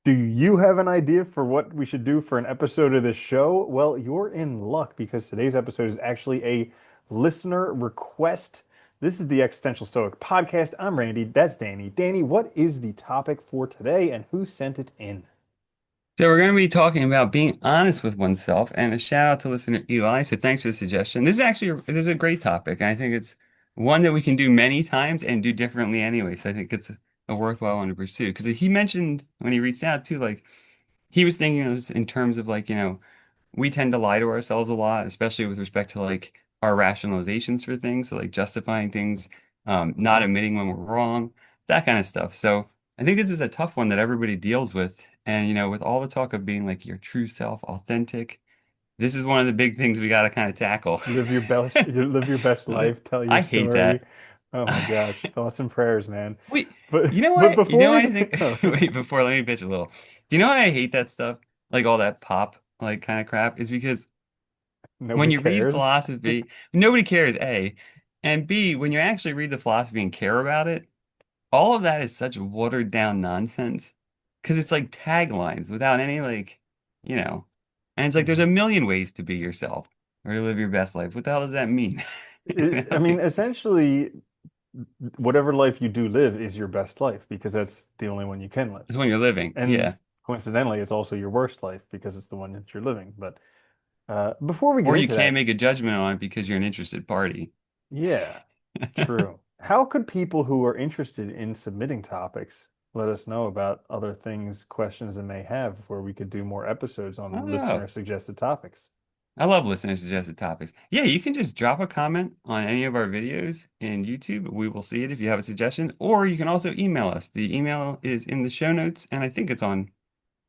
Do you have an idea for what we should do for an episode of this show? Well, you're in luck because today's episode is actually a listener request. This is the Existential Stoic Podcast. I'm Randy. That's Danny. Danny, what is the topic for today and who sent it in? So we're going to be talking about being honest with oneself, and a shout out to listener Eli. So thanks for the suggestion. This is a great topic, and I think it's one that we can do many times and do differently anyway. So I think it's a worthwhile one to pursue. Because he mentioned when he reached out too, like he was thinking of this in terms of like, we tend to lie to ourselves a lot, especially with respect to like our rationalizations for things, so like justifying things, not admitting when we're wrong, that kind of stuff. So I think this is a tough one that everybody deals with. And with all the talk of being like your true self, authentic, this is one of the big things we got to kind of tackle. Live your best life, tell your I hate story. that. Oh my gosh, thoughts and prayers, man. Wait, But you know but what? You before know we what I get, think? oh, Wait, before let me pitch a little. Do you know why I hate that stuff? Like all that pop like kind of crap is because when nobody you read cares. philosophy, nobody cares, A. And B, when you actually read the philosophy and care about it, all of that is such watered down nonsense. Because it's like taglines without any like, you know. And it's like there's a million ways to be yourself or to live your best life. What the hell does that mean? I mean, Like, essentially, whatever life you do live is your best life because that's the only one you can live. it's when you're living. And Yeah. coincidentally, it's also your worst life because it's the one that you're living. But before we get Or you into can't that, make a judgment on it because you're an interested party. yeah, true. How could people who are interested in submitting topics let us know about other things, questions they may have, where we could do more episodes on Oh. listener suggested topics? I love listener suggested topics. Yeah, you can just drop a comment on any of our videos in YouTube. We will see it if you have a suggestion, or you can also email us. The email is in the show notes, and I think it's on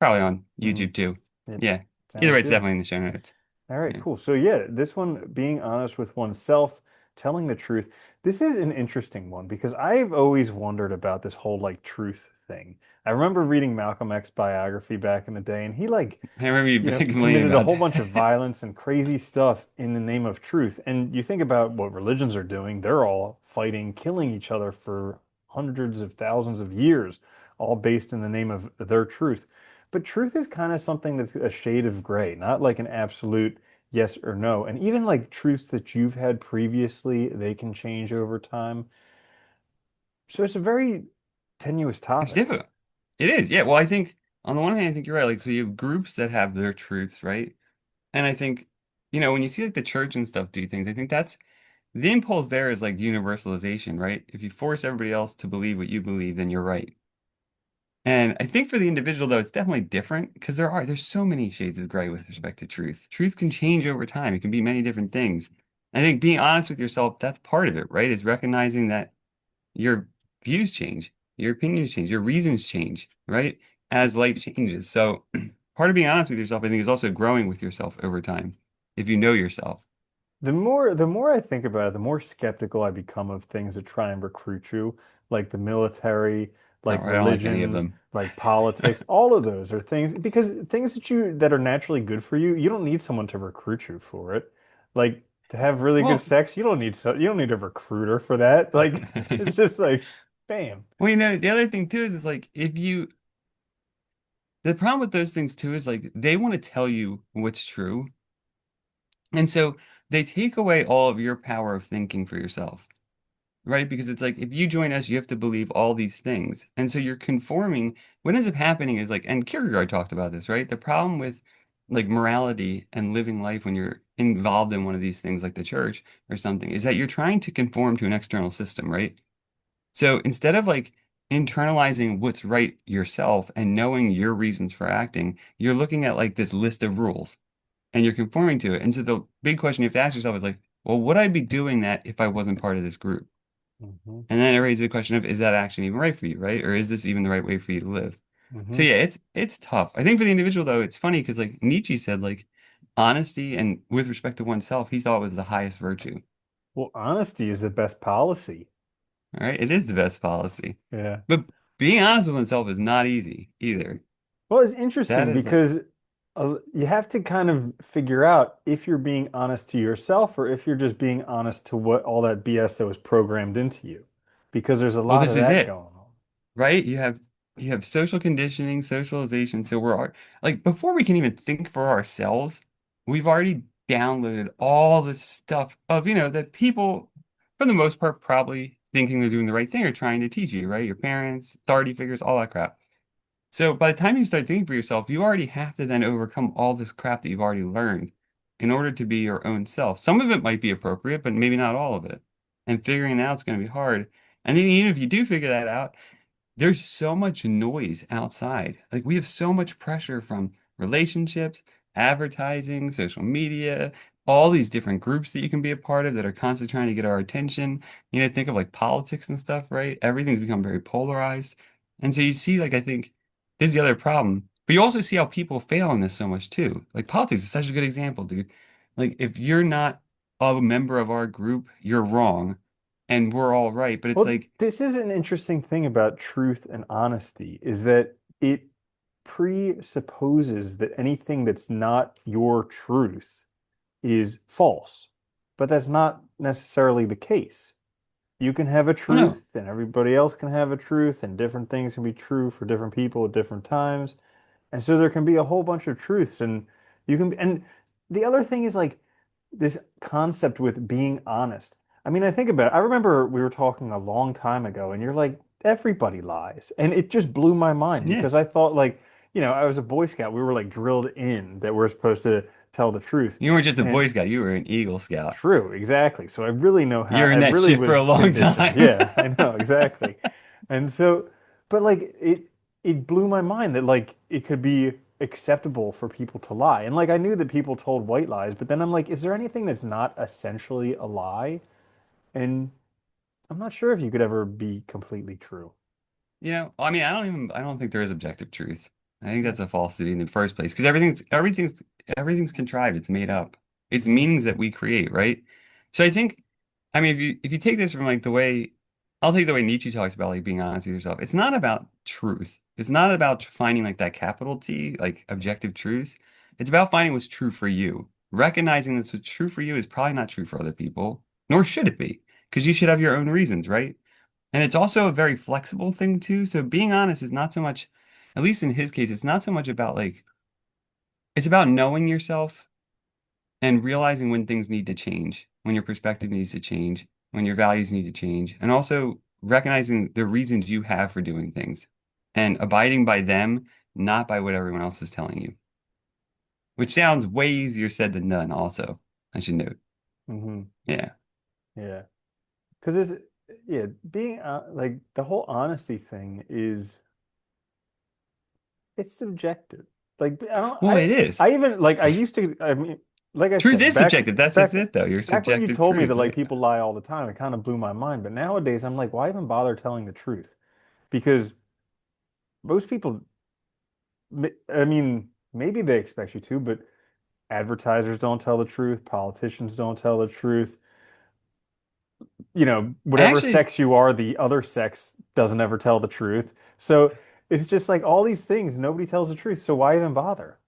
probably on Hmm. YouTube too. It Yeah. Either sounds way, it's good. definitely in the show notes. All right, Yeah. cool. So yeah, this one, being honest with oneself, telling the truth. This is an interesting one because I've always wondered about this whole like truth thing. I remember reading Malcolm X biography back in the day, and he like, I remember you complaining committed a about whole bunch of that. violence and crazy stuff in the name of truth. And you think about what religions are doing, they're all fighting, killing each other for hundreds of thousands of years, all based in the name of their truth. But truth is kind of something that's a shade of gray, not like an absolute yes or no. And even like truths that you've had previously, they can change over time. So it's a very tenuous It's topic. difficult. It is. Yeah. Well, I think on the one hand, I think you're right. Like, so you have groups that have their truths, right? And I think, when you see like the church and stuff do things, I think that's the impulse there is like universalization, right? If you force everybody else to believe what you believe, then you're right. And I think for the individual though, it's definitely different because there's so many shades of gray with respect to truth. Truth can change over time. It can be many different things. I think being honest with yourself, that's part of it, right? Is recognizing that your views change, your opinions change, your reasons change, right? As life changes. So part of being honest with yourself, I think, is also growing with yourself over time. If you know yourself. The more I think about it, the more skeptical I become of things that try and recruit you, like the military, like I don't like any of religions, them. like politics. All of those are things because things that are naturally good for you, you don't need someone to recruit you for it. Like to have really good Well, sex, you don't need a recruiter for that. Like it's just like bam. well, the other thing too is like the problem with those things too is like they want to tell you what's true. And so they take away all of your power of thinking for yourself, right? Because it's like if you join us, you have to believe all these things. And so you're conforming. What ends up happening is like, and Kierkegaard talked about this, right? The problem with like morality and living life when you're involved in one of these things like the church or something is that you're trying to conform to an external system, right? So instead of like internalizing what's right yourself and knowing your reasons for acting, you're looking at like this list of rules and you're conforming to it. And so the big question you have to ask yourself is like, well, would I be doing that if I wasn't part of this group? Hmm. And then it raises the question of, is that actually even right for you, right? Or is this even the right way for you to live? So Hmm. yeah, it's tough. I think for the individual though, it's funny because like Nietzsche said, like honesty and with respect to oneself, he thought was the highest virtue. Well, honesty is the best policy. All right, it is the best policy. Yeah. But being honest with oneself is not easy either. Well, it's That interesting is like, because you have to kind of figure out if you're being honest to yourself or if you're just being honest to what all that BS that was programmed into you. Because there's a well, lot this of is that it, going on. right? You have you have social conditioning, socialization. So like before we can even think for ourselves, we've already downloaded all this stuff of, that people, for the most part, probably thinking they're doing the right thing are trying to teach you, right? Your parents, authority figures, all that crap. So by the time you start thinking for yourself, you already have to then overcome all this crap that you've already learned in order to be your own self. Some of it might be appropriate, but maybe not all of it. And figuring it out is going to be hard. And then even if you do figure that out, there's so much noise outside. Like we have so much pressure from relationships, advertising, social media, all these different groups that you can be a part of that are constantly trying to get our attention. Think of like politics and stuff, right? Everything's become very polarized. And so you see, like, I think this is the other problem. But you also see how people fail in this so much too. Like politics is such a good example, dude. Like if you're not a member of our group, you're wrong and we're all right. But it's Well, like, this is an interesting thing about truth and honesty is that it presupposes that anything that's not your truth is false. But that's not necessarily the case. You can have a oh no. truth and everybody else can have a truth and different things can be true for different people at different times. And so there can be a whole bunch of truths and and the other thing is like this concept with being honest. I mean, I think about it. I remember we were talking a long time ago and you're like, everybody lies. And it just blew my mind Yeah. because I thought like, I was a Boy Scout. We were like drilled in that we're supposed to tell the truth. You weren't just a And Boy Scout, you were an Eagle Scout. true, exactly. So I really know how, You were I in that really shit for a was long conditioned. time. Yeah, I know, exactly. And so, but like it blew my mind that like it could be acceptable for people to lie. And like I knew that people told white lies, but then I'm like, is there anything that's not essentially a lie? And I'm not sure if you could ever be completely true. I mean, I don't think there is objective truth. I think Yeah. that's a falsity in the first place because everything's contrived. It's made up. It's meanings that we create, right? So I think, I mean, if you take this from like I'll take the way Nietzsche talks about like being honest with yourself. It's not about truth. It's not about finding like that capital T, like objective truth. It's about finding what's true for you. Recognizing that what's true for you is probably not true for other people, nor should it be, because you should have your own reasons, right? And it's also a very flexible thing too. So being honest is not so much, at least in his case, it's not so much about like, it's about knowing yourself and realizing when things need to change, when your perspective needs to change, when your values need to change, and also recognizing the reasons you have for doing things and abiding by them, not by what everyone else is telling you, which sounds way easier said than done, also, I should note. Hmm. Yeah. Yeah. Because it's, yeah, being like the whole honesty thing is it's subjective. Like I don't Well, it is. I even like I used to I mean like I Truth said is subjective. That's just back it, though. Your back when you subjective told me truth, that like right? people lie all the time, it kind of blew my mind. But nowadays I'm like, why even bother telling the truth? Because most people I mean, maybe they expect you to, but advertisers don't tell the truth, politicians don't tell the truth. I Whatever actually sex you are, the other sex doesn't ever tell the truth. So it's just like all these things, nobody tells the truth. So why even bother?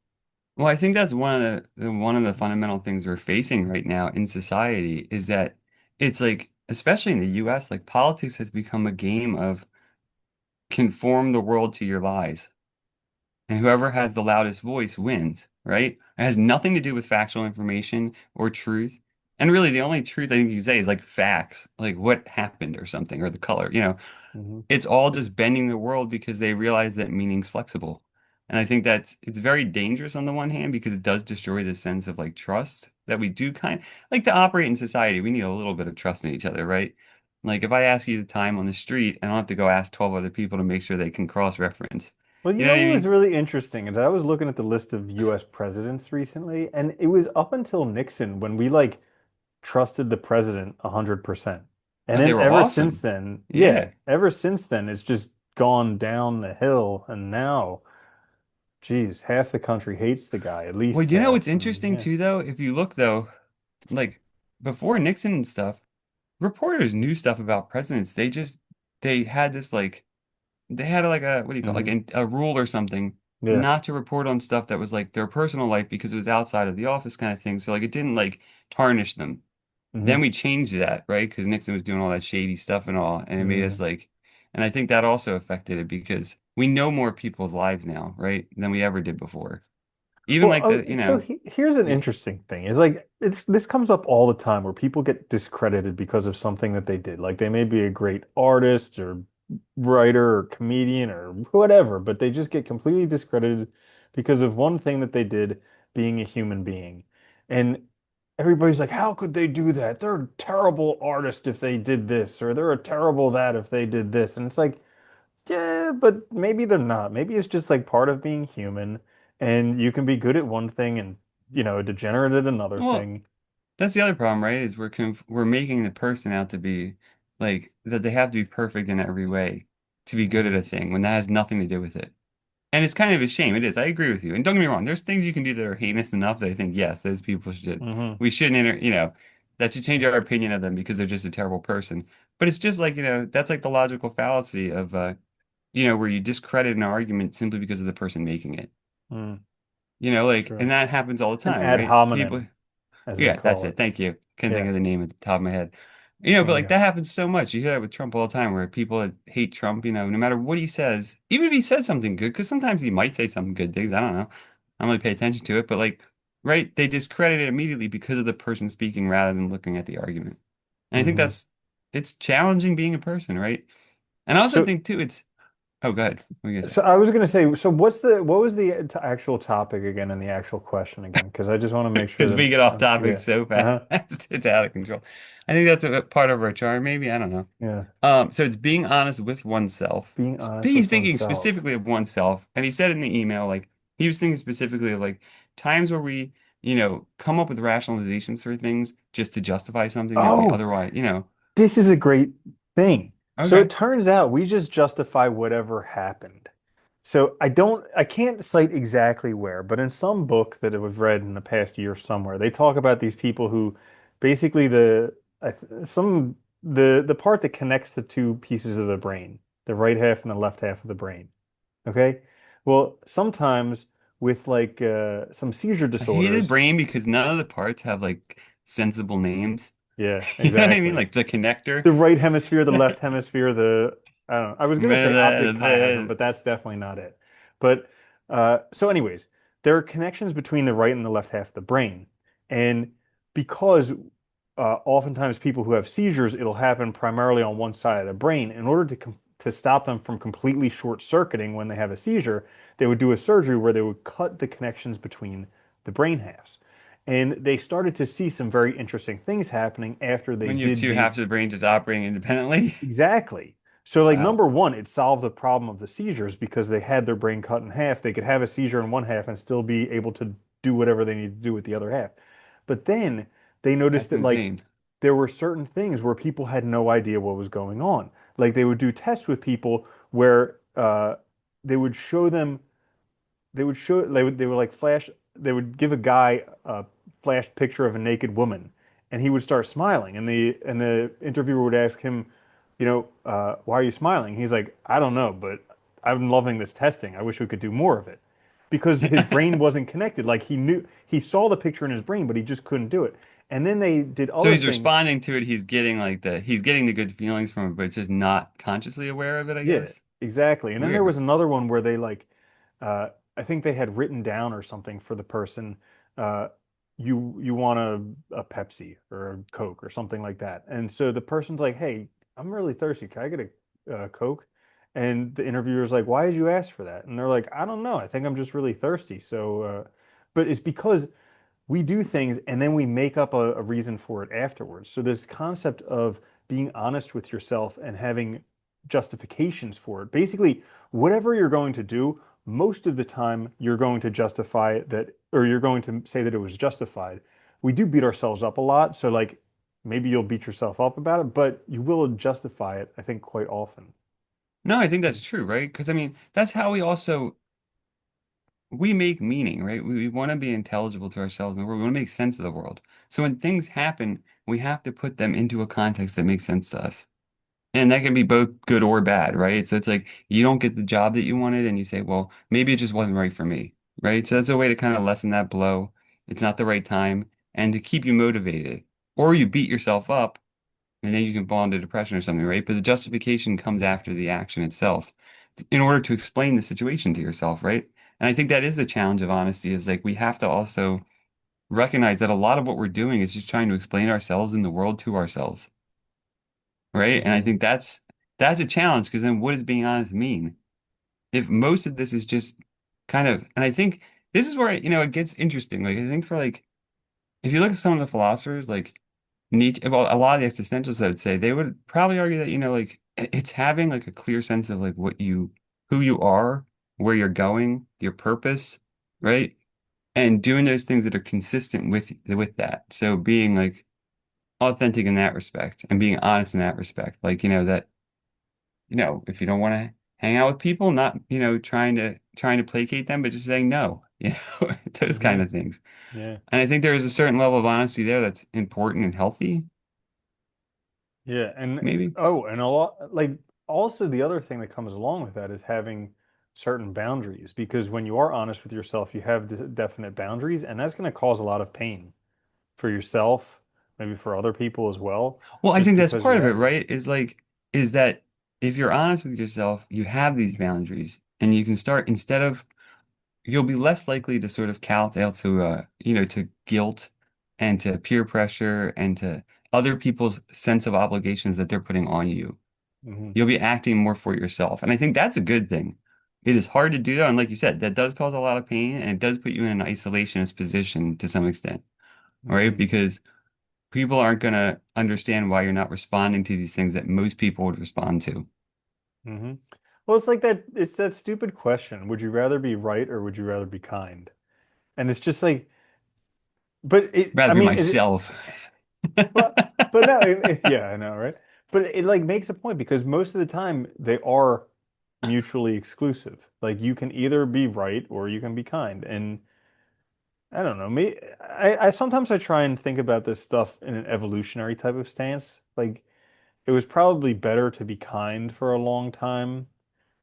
Well, I think that's one of the fundamental things we're facing right now in society is that it's like, especially in the US, like politics has become a game of conform the world to your lies. And whoever has the loudest voice wins, right? It has nothing to do with factual information or truth. And really, the only truth I think you can say is like facts, like what happened or something, or the color. Hmm. It's all just bending the world because they realize that meaning's flexible. And I think it's very dangerous on the one hand because it does destroy the sense of like trust that we do kind like to operate in society. We need a little bit of trust in each other, right? Like if I ask you the time on the street, I don't have to go ask 12 other people to make sure they can cross-reference. Well, you You know know what I what was mean? really interesting is I was looking at the list of US presidents recently, and it was up until Nixon when we like trusted the president 100%. And Oh, they then were ever since awesome. then, yeah, Yeah. ever since then, it's just gone down the hill. And now, geez, half the country hates the guy, at Well, least you know what's half. And interesting yeah. too, though? If you look though, like before Nixon and stuff, reporters knew stuff about presidents. They had this like they had like a what do you call it? Like Hmm. a rule or something Yeah. not to report on stuff that was like their personal life because it was outside of the office kind of thing. So like it didn't like tarnish them. Then Hmm. we changed that, right? Because Nixon was doing all that shady stuff and all, and it made us Hmm. like, and I think that also affected it because we know more people's lives now, right, than we ever did before. Even Well, like the, you so know, here's an yeah, interesting thing. It's like this comes up all the time where people get discredited because of something that they did. Like they may be a great artist or writer or comedian or whatever, but they just get completely discredited because of one thing that they did being a human being. And everybody's like, how could they do that? They're a terrible artist if they did this, or they're a terrible that if they did this. And it's like, yeah, but maybe they're not. Maybe it's just like part of being human, and you can be good at one thing and, degenerate at another well, thing. that's the other problem, right? Is we're making the person out to be like that they have to be perfect in every way to be good at Hmm. a thing when that has nothing to do with it. And it's kind of a shame. It is. I agree with you. And don't get me wrong, there's things you can do that are heinous enough that I think, yes, those people should, Hmm. we shouldn't, that should change our opinion of them because they're just a terrible person. But it's just like, that's like the logical fallacy of, where you discredit an argument simply because of the person making it. Mm, Like, and true. that happens all the An time, ad right? People, hominem, as they yeah, that's call it. it. Thank you. Couldn't think Yeah, of the name at the top of my head. But there you like go. that happens so much. You hear that with Trump all the time, where people that hate Trump, no matter what he says, even if he says something good, because sometimes he might say some good things. I don't know. I don't really pay attention to it, but like, right, they discredit it immediately because of the person speaking rather than looking at the argument. And I think Hmm. it's challenging being a person, right? And I also So, think too, oh, go ahead. What are you gonna say? so I was going to say, so what was the actual topic again and the actual question again? Because I just want to make sure Because that we get off I don't topic forget. so fast, Uh-huh. it's out of control. I think that's a part of our charm, maybe. I don't know. Yeah. So it's being honest with oneself. Being honest He's with thinking oneself. specifically of oneself, and he said in the email, like he was thinking specifically of like times where we, come up with rationalizations for things just to justify something that we Oh, otherwise. this is a great thing. So Okay. it turns out we just justify whatever happened. So I can't cite exactly where, but in some book that I've read in the past year somewhere, they talk about these people who basically the part that connects the two pieces of the brain, the right half and the left half of the brain. Okay. Well, sometimes with like some seizure I hated disorders, brain because none of the parts have like sensible names. yeah, You know what I mean? exactly. Like the connector. The right hemisphere, the left hemisphere, I don't know. I was going to say optic chiasm, but that's definitely not it. But so, anyways, there are connections between the right and the left half of the brain. And because oftentimes people who have seizures, it'll happen primarily on one side of the brain. In order to stop them from completely short-circuiting when they have a seizure, they would do a surgery where they would cut the connections between the brain halves. And they started to see some very interesting things happening after they When you have did two halves these. of the brain just operating independently. Exactly. So, like, Wow. number one, it solved the problem of the seizures because they had their brain cut in half. They could have a seizure in one half and still be able to do whatever they need to do with the other half. But then they noticed That's that, like, insane. there were certain things where people had no idea what was going on. Like, they would do tests with people where they would show them they would like flash they would give a guy a flashed picture of a naked woman and he would start smiling and the interviewer would ask him, why are you smiling? He's like, I don't know, but I'm loving this testing. I wish we could do more of it. Because his brain wasn't connected. Like he saw the picture in his brain, but he just couldn't do it. And then they did So other he's things. responding to it. He's getting the good feelings from it, but just not consciously aware of it, I Yeah, guess. exactly. And then there Weird. was another one where they like, I think they had written down or something for the person, uh, you want a Pepsi or a Coke or something like that. And so the person's like, hey, I'm really thirsty. Can I get a Coke? And the interviewer's like, why did you ask for that? And they're like, I don't know. I think I'm just really thirsty. So, but it's because we do things and then we make up a reason for it afterwards. So this concept of being honest with yourself and having justifications for it. Basically, whatever you're going to do, most of the time you're going to justify that, or you're going to say that it was justified. We do beat ourselves up a lot, so like maybe you'll beat yourself up about it, but you will justify it, I think, quite often. No, I think that's true, right? Because I mean, that's how we make meaning, right? We want to be intelligible to ourselves in the world. We want to make sense of the world. So when things happen, we have to put them into a context that makes sense to us. And that can be both good or bad, right? So it's like you don't get the job that you wanted and you say, well, maybe it just wasn't right for me, right? So that's a way to kind of lessen that blow. It's not the right time and to keep you motivated. Or you beat yourself up and then you can fall into depression or something, right? But the justification comes after the action itself. in order to explain the situation to yourself, right? And I think that is the challenge of honesty is like we have to also recognize that a lot of what we're doing is just trying to explain ourselves and the world to ourselves, right? And I Hmm. think that's a challenge because then what does being honest mean? If most of this is just kind of, and I think this is where, it gets interesting. Like I think for like if you look at some of the philosophers, like Nietzsche, well, a lot of the existentialists, I would say, they would probably argue that, like it's having like a clear sense of like who you are, where you're going, your purpose, right? And doing those things that are consistent with that. So being like authentic in that respect and being honest in that respect. Like, that, if you don't want to hang out with people, not, trying to placate them, but just saying no, those kind Hmm. of things. Yeah. And I think there is a certain level of honesty there that's important and healthy, Yeah. And maybe. oh, and a lot like also the other thing that comes along with that is having certain boundaries because when you are honest with yourself, you have definite boundaries, and that's going to cause a lot of pain for yourself, maybe for other people as well, Well, I just think that's because you part of it, have them. right? Is that if you're honest with yourself, you have these boundaries and you can start instead of you'll be less likely to sort of kowtow to to guilt and to peer pressure and to other people's sense of obligations that they're putting on you. Hmm. You'll be acting more for yourself. And I think that's a good thing. It is hard to do that. And like you said, that does cause a lot of pain and it does put you in an isolationist position to some extent, right? Hmm. Because people aren't going to understand why you're not responding to these things that most people would respond to. Hmm. Well, it's like that, it's that stupid question. Would you rather be right or would you rather be kind? And it's just like, but Rather I be mean, is it, myself. well, but no, yeah, I know, right? But it like makes a point because most of the time they are mutually exclusive. Like you can either be right or you can be kind. And I don't know, me, I sometimes I try and think about this stuff in an evolutionary type of stance. Like it was probably better to be kind for a long time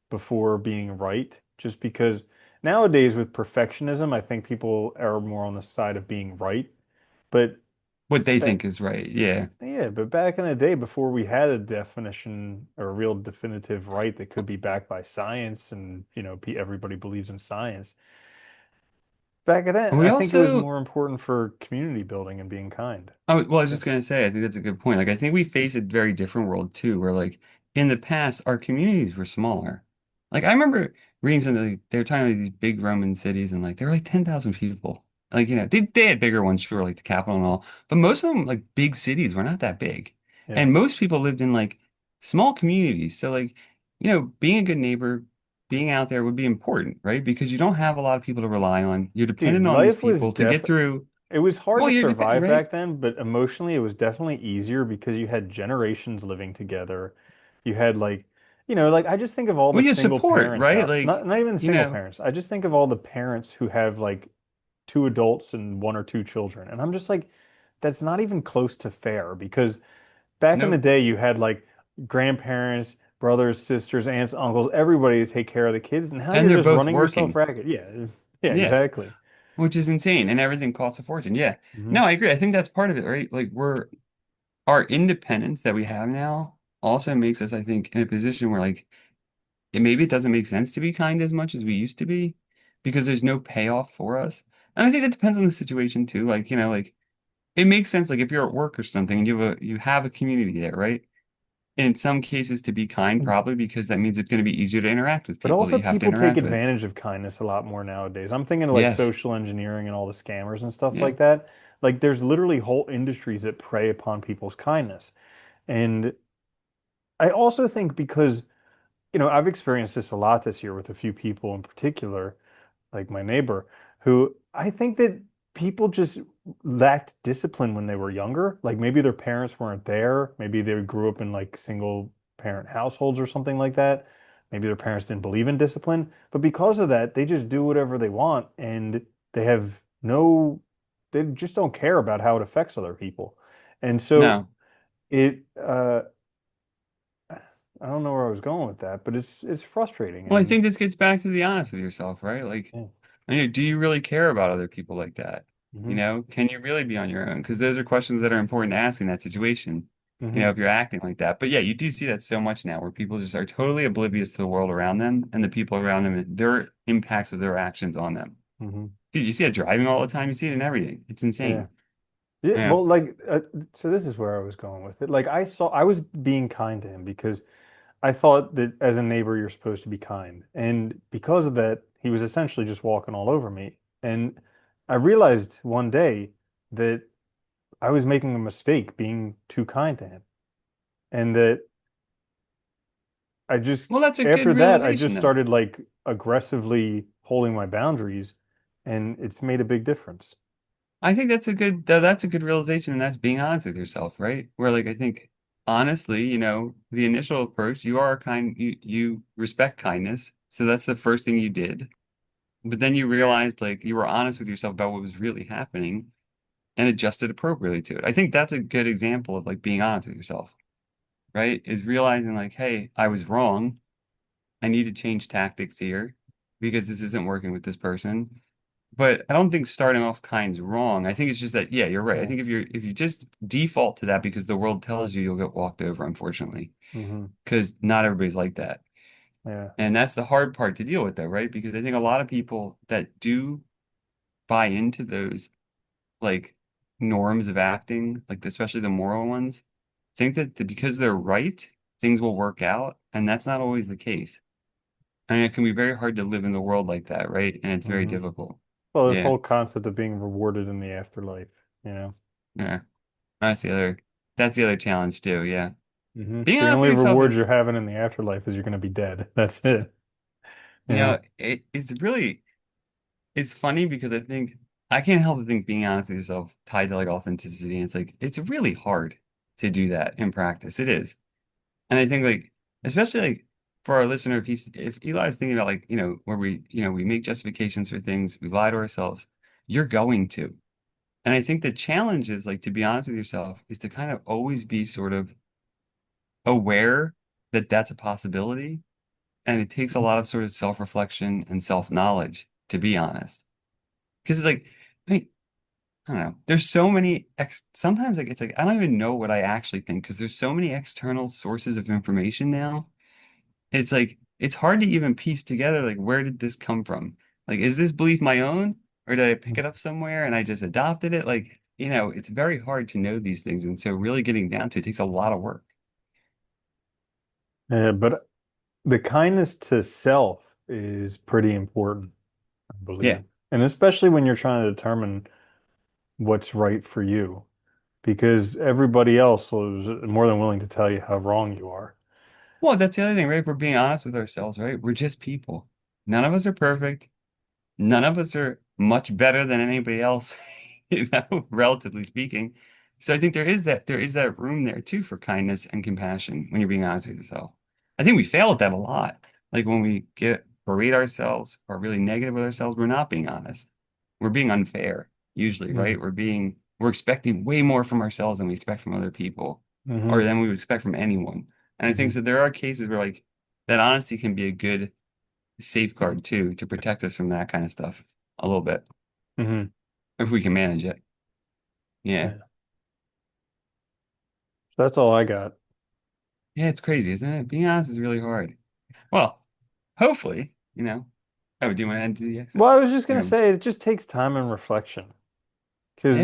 before being right, just because nowadays with perfectionism, I think people are more on the side of being right. But What they back, think is right. Yeah. yeah, but back in the day, before we had a definition or a real definitive right that could be backed by science, and everybody believes in science. Back then, We I think it was also more important for community building and being kind. well, I was Yeah. just gonna say, I think that's a good point. Like, I think we face a very different world too, where like in the past, our communities were smaller. Like, I remember reading something like they were talking about these big Roman cities, and like there were like 10,000 people. Like, they had bigger ones, sure, like the capital and all, but most of them, like big cities, were not that big, Yeah. and most people lived in like small communities. So, like, being a good neighbor, being out there would be important, right? Because you don't have a lot of people to rely on. You're Dude, dependent on these life was people to get def through. it was hard Well, to you're dependent, survive right? back then, but emotionally it was definitely easier because you had generations living together. You had like, like I just think of all the Well, you single support, parents right? out, Like, not even the you single know, parents. I just think of all the parents who have like two adults and one or two children. And I'm just like, that's not even close to fair because back in the nope. day you had like grandparents, brothers, sisters, aunts, uncles, everybody to take care of the kids, and now And you're they're just both running yourself working. ragged. Yeah. Yeah, Yeah, exactly. which is insane. And everything costs a fortune. Yeah. Hmm. No, I agree. I think that's part of it, right? Like, our independence that we have now also makes us, I think, in a position where, like, maybe it doesn't make sense to be kind as much as we used to be because there's no payoff for us. And I think it depends on the situation too. Like, like, it makes sense, like, if you're at work or something and you have a community there, right? In some cases to be kind, probably because that means it's going to be easier to interact with But people that also you have to people take interact with. advantage of kindness a lot more nowadays. I'm thinking of like Yes. social engineering and all the scammers and stuff Yeah. like that. Like there's literally whole industries that prey upon people's kindness. And I also think because, I've experienced this a lot this year with a few people in particular like my neighbor, who I think that people just lacked discipline when they were younger. Like maybe their parents weren't there. Maybe they grew up in like single parent households or something like that. Maybe their parents didn't believe in discipline. But because of that, they just do whatever they want and they have they just don't care about how it affects other people. And so No. it, I don't know where I was going with that, but it's frustrating. Well, I And think this gets back to the honest with yourself, right? Like, yeah. do you really care about other people like that? Hmm. Can you really be on your own? Because those are questions that are important to ask in that situation. Hmm. if you're acting like that. But yeah, you do see that so much now where people just are totally oblivious to the world around them and the people around them, and their impacts of their actions on them. Hmm. Dude, you see it driving all the time. You see it in everything. It's Yeah. insane. Yeah. Yeah. Well, like, so this is where I was going with it. Like, I was being kind to him because I thought that as a neighbor, you're supposed to be kind. And because of that, he was essentially just walking all over me. And I realized one day that I was making a mistake being too kind to him. And that I just, Well, that's a good after that, I just realization, though. started like aggressively holding my boundaries, and it's made a big difference. I think that's a good realization, and that's being honest with yourself, right? Where like I think honestly, the initial approach, you are kind, you respect kindness, so that's the first thing you did. But then you realized like you were honest with yourself about what was really happening and adjusted appropriately to it. I think that's a good example of like being honest with yourself, right? Is realizing like, hey, I was wrong. I need to change tactics here because this isn't working with this person. But I don't think starting off kind's wrong. I think it's just that, yeah, you're right. I Yeah. think if you just default to that because the world tells you you'll get walked over, unfortunately, Hmm. because not everybody's like that. Yeah. And that's the hard part to deal with, though, right? Because I think a lot of people that do buy into those like norms of acting, like especially the moral ones, think that because they're right, things will work out, and that's not always the case. I mean, it can be very hard to live in the world like that, right? And it's very Hmm. difficult. Well, this Yeah, whole concept of being rewarded in the afterlife, you know. yeah. That's the other challenge too. Yeah. Being The honest only with yourself reward is, you're having in the afterlife is you're going to be dead. That's it, you know. it's funny because I think I can't help but think being honest with yourself tied to like authenticity. And it's like it's really hard to do that in practice. It is. And I think like especially like for our listener, if Eli's thinking about like, where we make justifications for things, we lie to ourselves, you're going to. And I think the challenge is like to be honest with yourself is to kind of always be sort of aware that that's a possibility. And it takes a lot of sort of self-reflection and self-knowledge, to be honest. Because it's like, I mean, I don't know. There's so many sometimes like it's like I don't even know what I actually think because there's so many external sources of information now. It's like it's hard to even piece together like where did this come from? Like, is this belief my own? Or did I pick it up somewhere and I just adopted it? Like, it's very hard to know these things. And so really getting down to it takes a lot of work. Yeah, but the kindness to self is pretty important, I Yeah. believe. And especially when you're trying to determine what's right for you, because everybody else is more than willing to tell you how wrong you are. Well, that's the other thing, right? If we're being honest with ourselves, right? We're just people. None of us are perfect. None of us are much better than anybody else, relatively speaking. So I think there is that room there too for kindness and compassion when you're being honest with yourself. I think we fail at that a lot. Like when we get berate ourselves or really negative with ourselves, we're not being honest. We're being unfair, usually, right? Hmm. We're expecting way more from ourselves than we expect from other people or Hmm. than we would expect from anyone. And I think Hmm. so there are cases where like that honesty can be a good safeguard too to protect us from that kind of stuff a little bit Hmm. if we can manage it. Yeah. Yeah. That's all I got. Yeah, it's crazy, isn't it? Being honest is really hard. Well, hopefully, oh, do you want to add to the exit? Well, I was just gonna Um, say it just takes time and reflection. Because,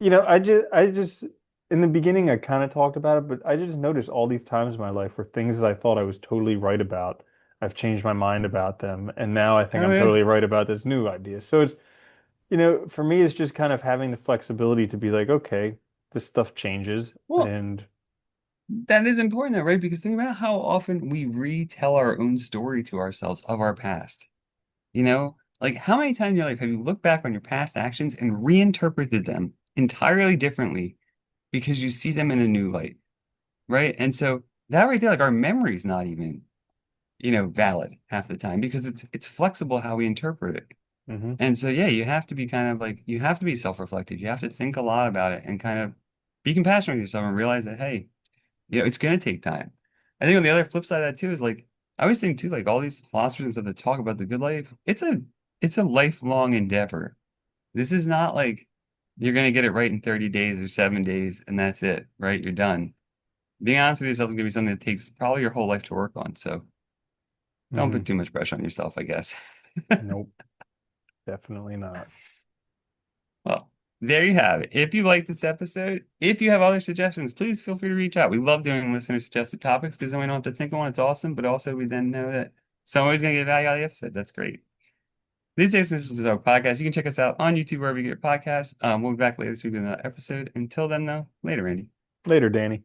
yeah, I just, in the beginning, I kind of talked about it, but I just noticed all these times in my life where things that I thought I was totally right about, I've changed my mind about them. And now I think oh I'm yeah. totally right about this new idea. So for me, it's just kind of having the flexibility to be like, okay, this stuff changes. Well, And that is important though, right? Because think about how often we retell our own story to ourselves of our past. Like how many times in your life have you looked back on your past actions and reinterpreted them entirely differently because you see them in a new light? Right? And so that right there, like our memory's not even, valid half the time because it's flexible how we interpret it. hmm And so yeah, you have to be kind of like you have to be self-reflective. You have to think a lot about it and kind of be compassionate with yourself and realize that hey, it's gonna take time. I think on the other flip side of that too is like I always think too, like all these philosophers and stuff that talk about the good life, it's a lifelong endeavor. This is not like you're gonna get it right in 30 days or 7 days and that's it, right? You're done. being honest with yourself is going to be something that takes probably your whole life to work on. So don't Hmm. put too much pressure on yourself, I guess. Nope, definitely not. Well, there you have it. If you like this episode, if you have other suggestions, please feel free to reach out. We love doing listener suggested topics because then we don't have to think of one. It's awesome, but also we then know that somebody's going to get value out of the episode. That's great. This is Existential Stoic Podcast. You can check us out on YouTube wherever you get your podcasts. We'll be back later this week with another episode. Until then, though, later, Randy. Later, Danny.